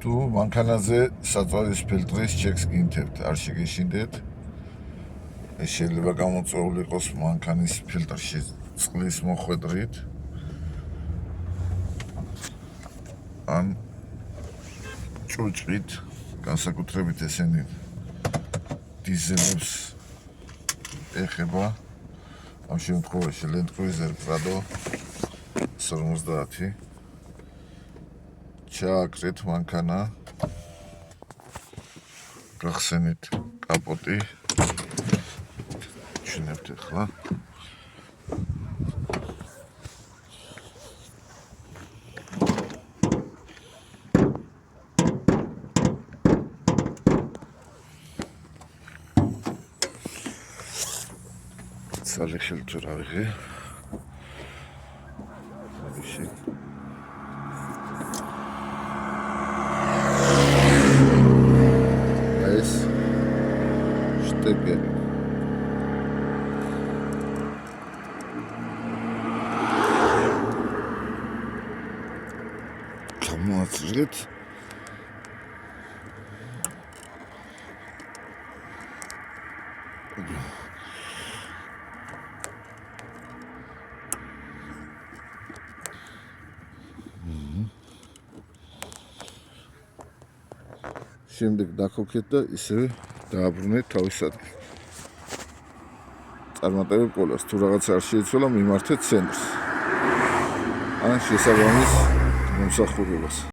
თუ მანქანაზე საწვავის ფილტრის ჩეკს გინთებთ, არ შეგეშინდეთ. ეს შეიძლება გამოწვეული იყოს მანქანის ფილტრში წყლის მოხვედრით ან ჭუჭყით, განსაკუთრებით ესენი დიზელებს ეხება. ამ შემთხვევაში Land Cruiser Prado 50 ჩააკრეთ მანქანა, გახსენით კაპოტი, ჩინებთ ახლა. Sale ხელთ რა ვიღე. ეს შტეკერი. გამოაწრეთ. შემდეგ დაქოქეთ და ისევე დააბრუნეთ თავის ადგილს. წარმატებით ყოლას, თუ რაღაც არ შეიცვალა, მიმართეთ ცენტრს. ან შესაბამის მომსახურებას.